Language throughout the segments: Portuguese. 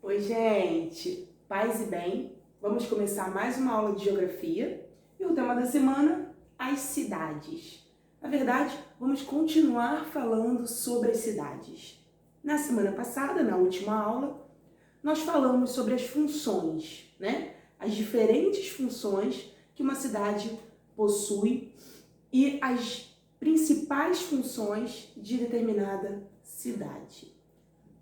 Oi, gente! Paz e bem. Vamos começar mais uma aula de geografia e o tema da semana, as cidades. Na verdade, vamos continuar falando sobre as cidades. Na semana passada, na última aula, nós falamos sobre as funções, né? As diferentes funções que uma cidade possui e as principais funções de determinada cidade.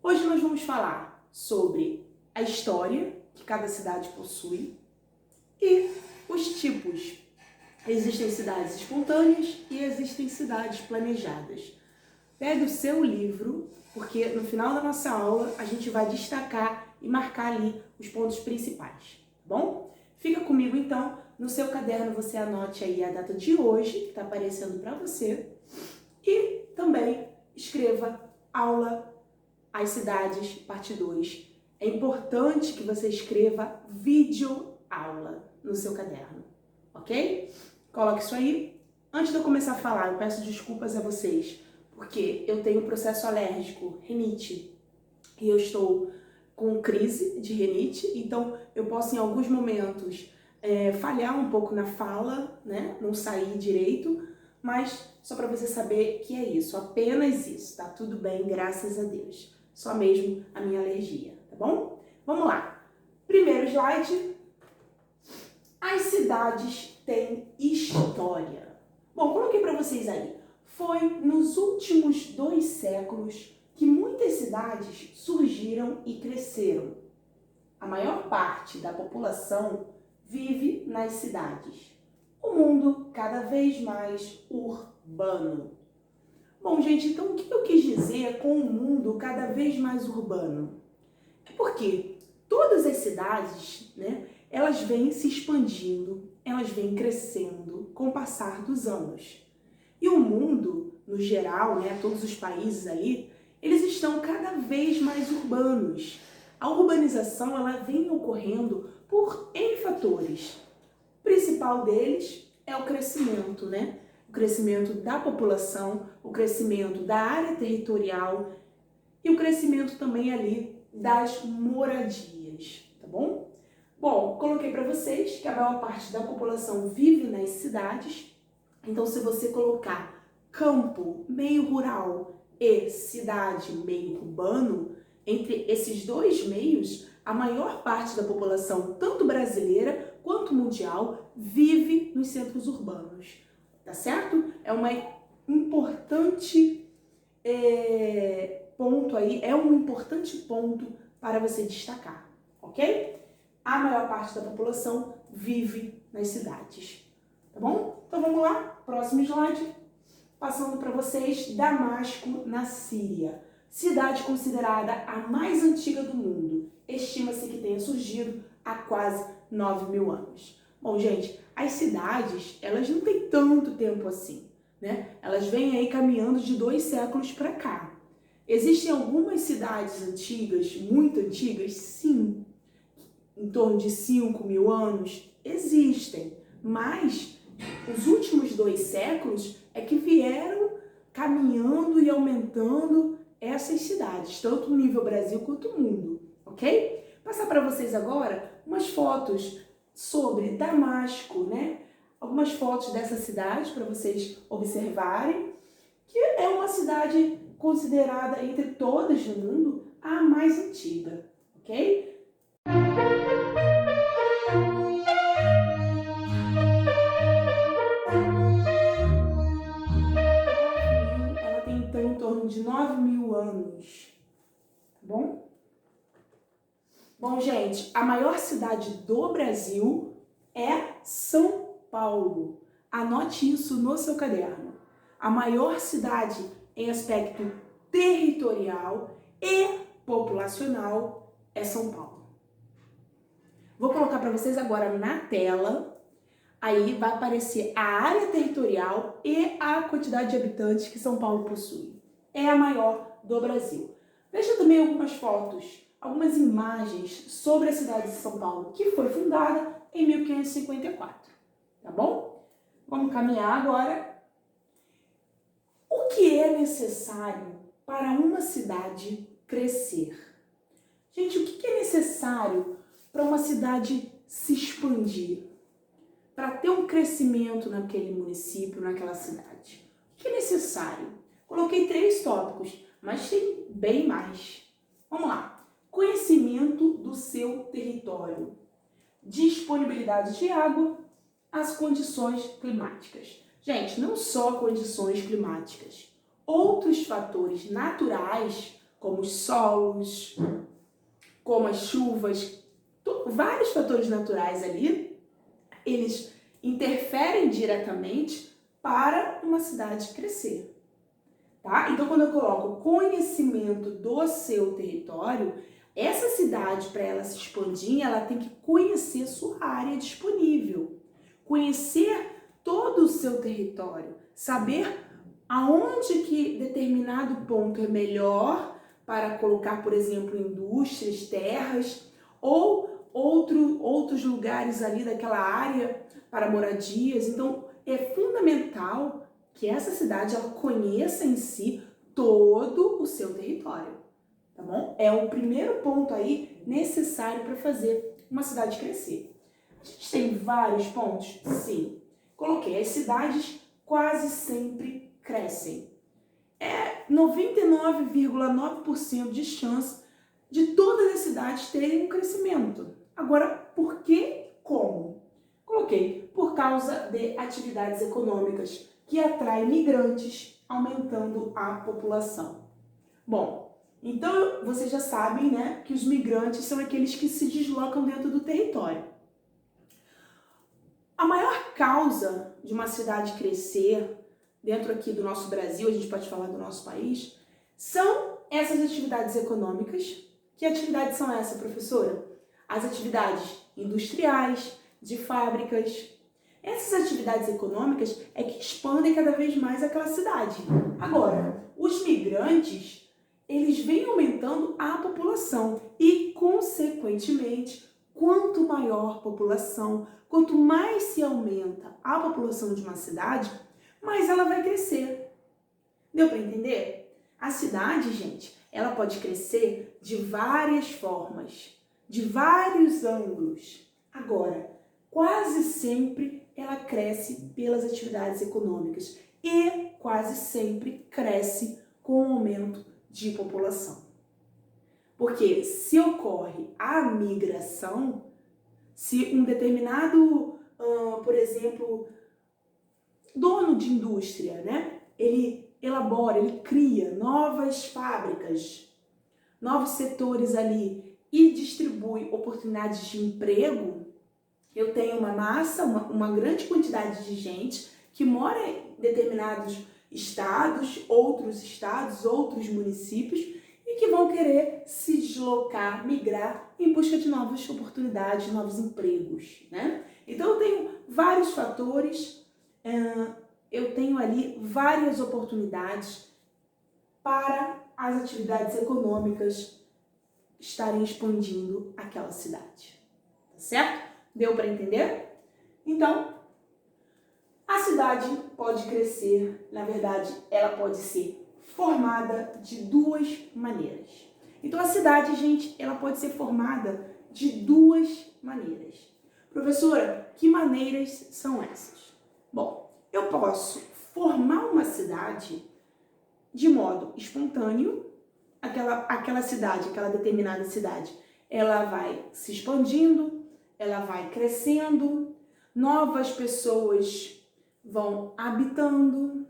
Hoje nós vamos falar sobre a história que cada cidade possui e os tipos. Existem cidades espontâneas e existem cidades planejadas. Pegue o seu livro, porque no final da nossa aula a gente vai destacar e marcar ali os pontos principais, tá bom? Fica comigo então, no seu caderno você anote aí a data de hoje, que está aparecendo para você, e também escreva aula as cidades, parte 2. É importante que você escreva vídeo aula no seu caderno, ok? Coloque isso aí. Antes de eu começar a falar, eu peço desculpas a vocês, porque eu tenho processo alérgico, rinite, e eu estou com crise de rinite, então eu posso em alguns momentos falhar um pouco na fala, né? Não sair direito, mas só para você saber que é isso, apenas isso, tá tudo bem, graças a Deus. Só mesmo a minha alergia, tá bom? Vamos lá. Primeiro slide. As cidades têm história. Bom, coloquei para vocês aí. Foi nos últimos 2 séculos que muitas cidades surgiram e cresceram. A maior parte da população vive nas cidades. O mundo cada vez mais urbano. Bom, gente, então o que eu quis dizer com um mundo cada vez mais urbano? É porque todas as cidades, né, elas vêm se expandindo, elas vêm crescendo com o passar dos anos. E o mundo, no geral, né, todos os países aí, eles estão cada vez mais urbanos. A urbanização ela vem ocorrendo por N fatores. O principal deles é o crescimento, né? O crescimento da população, o crescimento da área territorial e o crescimento também ali das moradias, tá bom? Bom, coloquei para vocês que a maior parte da população vive nas cidades, então se você colocar campo, meio rural e cidade, meio urbano, entre esses dois meios, a maior parte da população, tanto brasileira quanto mundial, vive nos centros urbanos, tá certo? É uma importante ponto aí, é um importante ponto para você destacar, ok? A maior parte da população vive nas cidades, tá bom? Então vamos lá, próximo slide. Passando para vocês, Damasco, na Síria. Cidade considerada a mais antiga do mundo. Estima-se que tenha surgido há quase 9.000 anos. Bom, gente, as cidades, elas não têm tanto tempo assim, né? Elas vêm aí caminhando de 2 séculos para cá. Existem algumas cidades antigas, muito antigas? Sim. Em torno de 5.000 anos? Existem. Mas os últimos 2 séculos é que vieram caminhando e aumentando essas cidades, tanto no nível Brasil quanto mundo, ok? Passar para vocês agora umas fotos sobre Damasco, né? Algumas fotos dessa cidade para vocês observarem, que é uma cidade considerada entre todas no mundo a mais antiga, ok? Ela tem então em torno de 9.000 anos, tá bom? Bom, gente, a maior cidade do Brasil é São Paulo. Anote isso no seu caderno. A maior cidade em aspecto territorial e populacional é São Paulo. Vou colocar para vocês agora na tela. Aí vai aparecer a área territorial e a quantidade de habitantes que São Paulo possui. É a maior do Brasil. Veja também algumas fotos, algumas imagens sobre a cidade de São Paulo, que foi fundada em 1554, tá bom? Vamos caminhar agora. O que é necessário para uma cidade crescer? Gente, o que é necessário para uma cidade se expandir? Para ter um crescimento naquele município, naquela cidade? O que é necessário? Coloquei 3 tópicos, mas tem bem mais. Vamos lá. Conhecimento do seu território. Disponibilidade de água, as condições climáticas. Gente, não só condições climáticas. Outros fatores naturais, como os solos, como as chuvas, vários fatores naturais ali, eles interferem diretamente para uma cidade crescer. Tá? Então, quando eu coloco conhecimento do seu território, essa cidade, para ela se expandir, ela tem que conhecer sua área disponível, conhecer todo o seu território, saber aonde que determinado ponto é melhor para colocar, por exemplo, indústrias, terras ou outros lugares ali daquela área para moradias. Então, é fundamental que essa cidade ela conheça em si todo o seu território, tá bom? É o primeiro ponto aí necessário para fazer uma cidade crescer. A gente tem vários pontos? Sim. Coloquei, as cidades quase sempre crescem. É 99,9% de chance de todas as cidades terem um crescimento. Agora, por que? Como? Coloquei, por causa de atividades econômicas que atraem migrantes, aumentando a população. Bom, então vocês já sabem, né, que os migrantes são aqueles que se deslocam dentro do território. A maior causa de uma cidade crescer, dentro aqui do nosso Brasil, a gente pode falar do nosso país, são essas atividades econômicas. Que atividades são essas, professora? As atividades industriais, de fábricas. Essas atividades econômicas é que expandem cada vez mais aquela cidade. Agora, os migrantes, eles vêm aumentando a população e, consequentemente, quanto maior a população, quanto mais se aumenta a população de uma cidade, mais ela vai crescer. Deu para entender? A cidade, gente, ela pode crescer de várias formas, de vários ângulos. Agora, quase sempre ela cresce pelas atividades econômicas e quase sempre cresce com o aumento de população. Porque se ocorre a migração, se um determinado, por exemplo, dono de indústria, né, ele elabora, ele cria novas fábricas, novos setores ali e distribui oportunidades de emprego, eu tenho uma massa, uma grande quantidade de gente que mora em determinados estados, outros municípios e que vão querer se deslocar, migrar em busca de novas oportunidades, novos empregos, né? Então eu tenho vários fatores, eu tenho ali várias oportunidades para as atividades econômicas estarem expandindo aquela cidade, tá certo? Deu para entender? Então, a cidade pode crescer, na verdade, ela pode ser formada de 2 maneiras. Então, a cidade, gente, ela pode ser formada de 2 maneiras. Professora, que maneiras são essas? Bom, eu posso formar uma cidade de modo espontâneo, aquela cidade, aquela determinada cidade, ela vai se expandindo, ela vai crescendo, novas pessoas vão habitando.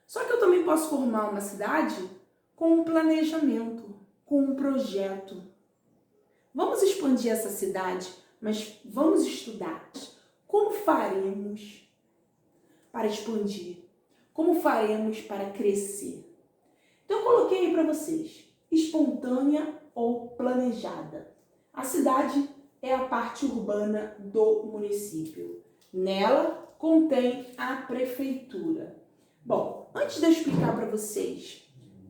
Só que eu também posso formar uma cidade com um planejamento, com um projeto. Vamos expandir essa cidade, mas vamos estudar como faremos para expandir, como faremos para crescer. Então eu coloquei aí para vocês, espontânea ou planejada. A cidade é a parte urbana do município. Nela contém a prefeitura. Bom, antes de eu explicar para vocês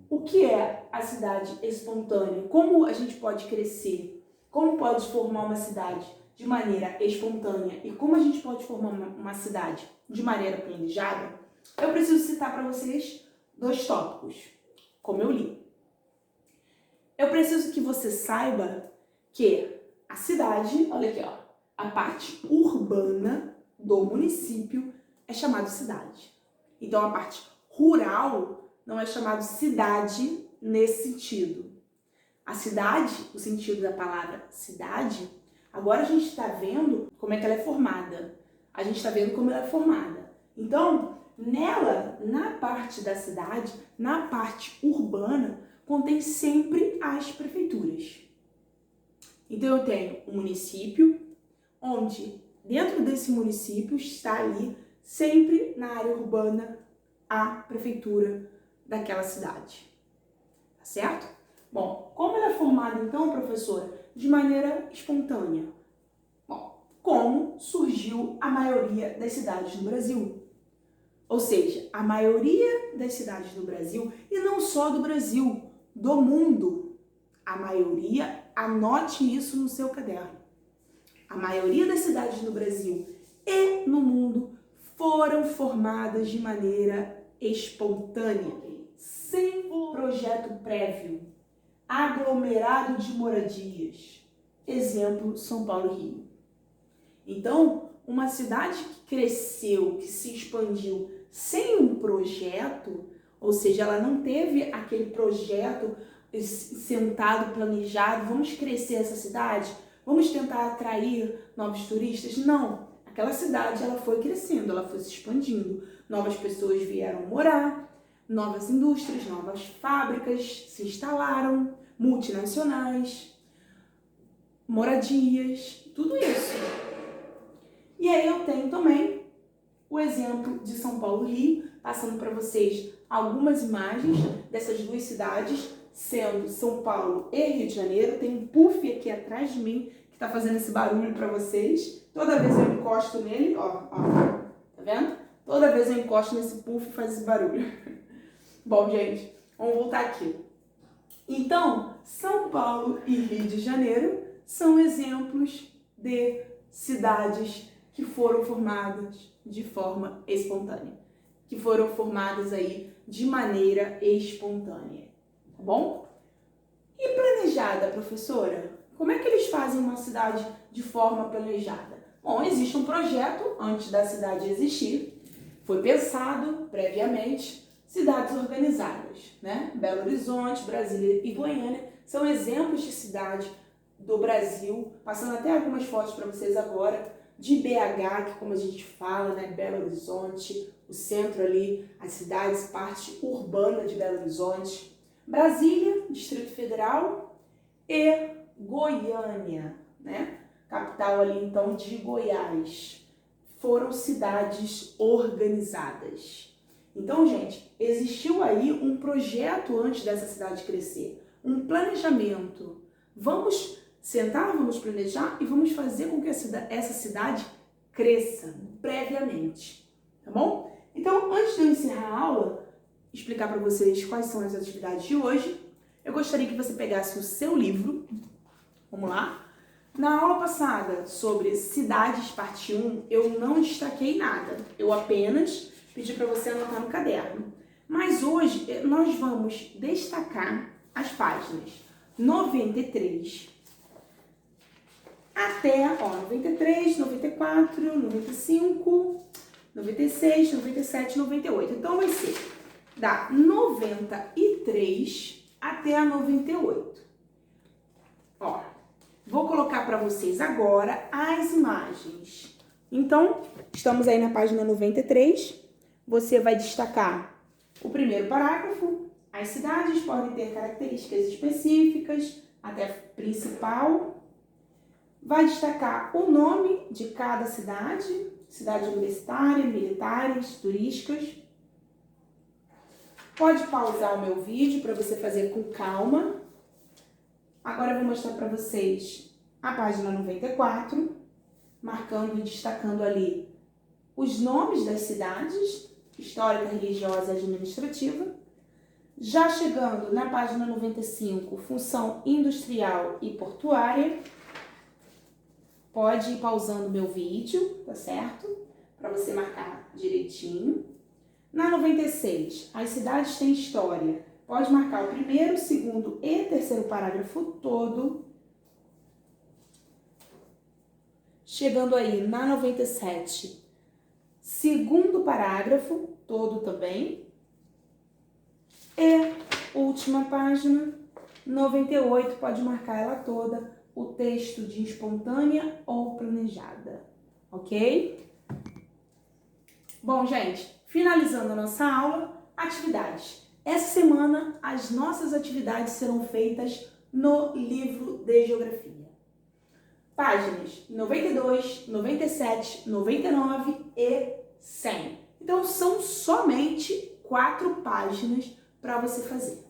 o que é a cidade espontânea, como a gente pode crescer, como pode formar uma cidade de maneira espontânea e como a gente pode formar uma cidade de maneira planejada, eu preciso citar para vocês 2 tópicos, como eu li. eu preciso que você saiba que a cidade, olha aqui, ó, a parte urbana do município é chamada cidade. Então, a parte rural não é chamada cidade nesse sentido. A cidade, o sentido da palavra cidade, agora a gente está vendo como é que ela é formada. A gente está vendo como ela é formada. Então, nela, na parte da cidade, na parte urbana, contém sempre as prefeituras. Então, eu tenho um município, onde dentro desse município está ali, sempre na área urbana, a prefeitura daquela cidade. Tá certo? Bom, como ela é formada então, professora? De maneira espontânea. Bom, como surgiu a maioria das cidades no Brasil? Ou seja, a maioria das cidades do Brasil, e não só do Brasil, do mundo. A maioria, anote isso no seu caderno. A maioria das cidades no Brasil e no mundo foram formadas de maneira espontânea, sem projeto prévio, aglomerado de moradias. Exemplo, São Paulo e Rio. Então, uma cidade que cresceu, que se expandiu sem um projeto, ou seja, ela não teve aquele projeto sentado, planejado, vamos crescer essa cidade, vamos tentar atrair novos turistas? Não, aquela cidade ela foi crescendo, ela foi se expandindo, novas pessoas vieram morar, novas indústrias, novas fábricas se instalaram, multinacionais, moradias, tudo isso. E aí eu tenho também o exemplo de São Paulo e Rio, passando para vocês algumas imagens dessas duas cidades, sendo São Paulo e Rio de Janeiro. Tem um puff aqui atrás de mim que está fazendo esse barulho para vocês. Toda vez eu encosto nele, ó, tá vendo? Toda vez eu encosto nesse puff e faz esse barulho. Bom, gente, vamos voltar aqui. Então, São Paulo e Rio de Janeiro são exemplos de cidades que foram formadas de forma espontânea, que foram formadas aí de maneira espontânea, tá bom? E planejada, professora? Como é que eles fazem uma cidade de forma planejada? Bom, existe um projeto antes da cidade existir, foi pensado previamente, cidades organizadas, né? Belo Horizonte, Brasília e Goiânia são exemplos de cidade do Brasil, passando até algumas fotos para vocês agora, de BH, que como a gente fala, né, Belo Horizonte, o centro ali, as cidades, parte urbana de Belo Horizonte, Brasília, Distrito Federal e Goiânia, né, capital ali então de Goiás, foram cidades organizadas. Então, gente, existiu aí um projeto antes dessa cidade crescer, um planejamento. Vamos sentar, vamos planejar e vamos fazer com que essa cidade cresça previamente, tá bom? Então, antes de eu encerrar a aula, explicar para vocês quais são as atividades de hoje, eu gostaria que você pegasse o seu livro, vamos lá. Na aula passada sobre cidades, parte 1, eu não destaquei nada, eu apenas pedi para você anotar no caderno. Mas hoje nós vamos destacar as páginas 93 até, 93, 94, 95, 96, 97, 98. Então, vai ser da 93 até a 98. Ó, vou colocar para vocês agora as imagens. Então, estamos aí na página 93. Você vai destacar o primeiro parágrafo. As cidades podem ter características específicas, até principal. Vai destacar o nome de cada cidade, cidade universitária, militares, turísticas. Pode pausar o meu vídeo para você fazer com calma. Agora eu vou mostrar para vocês a página 94, marcando e destacando ali os nomes das cidades, histórica, religiosa e administrativa. Já chegando na página 95, função industrial e portuária. Pode ir pausando meu vídeo, tá certo? Para você marcar direitinho. Na 96, as cidades têm história, Pode marcar o primeiro, segundo e terceiro parágrafo todo. Chegando aí na 97, segundo parágrafo todo também. E última página, 98, pode marcar ela toda, o texto de espontânea ou planejada, ok? Bom, gente, finalizando a nossa aula, atividades. Essa semana, as nossas atividades serão feitas no livro de Geografia. Páginas 92, 97, 99 e 100. Então, são somente 4 páginas para você fazer,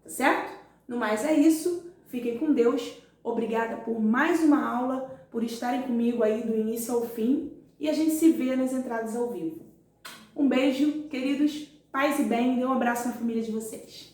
tá certo? No mais é isso, fiquem com Deus, obrigada por mais uma aula, por estarem comigo aí do início ao fim e a gente se vê nas entradas ao vivo. Um beijo, queridos, paz e bem, e um abraço na família de vocês.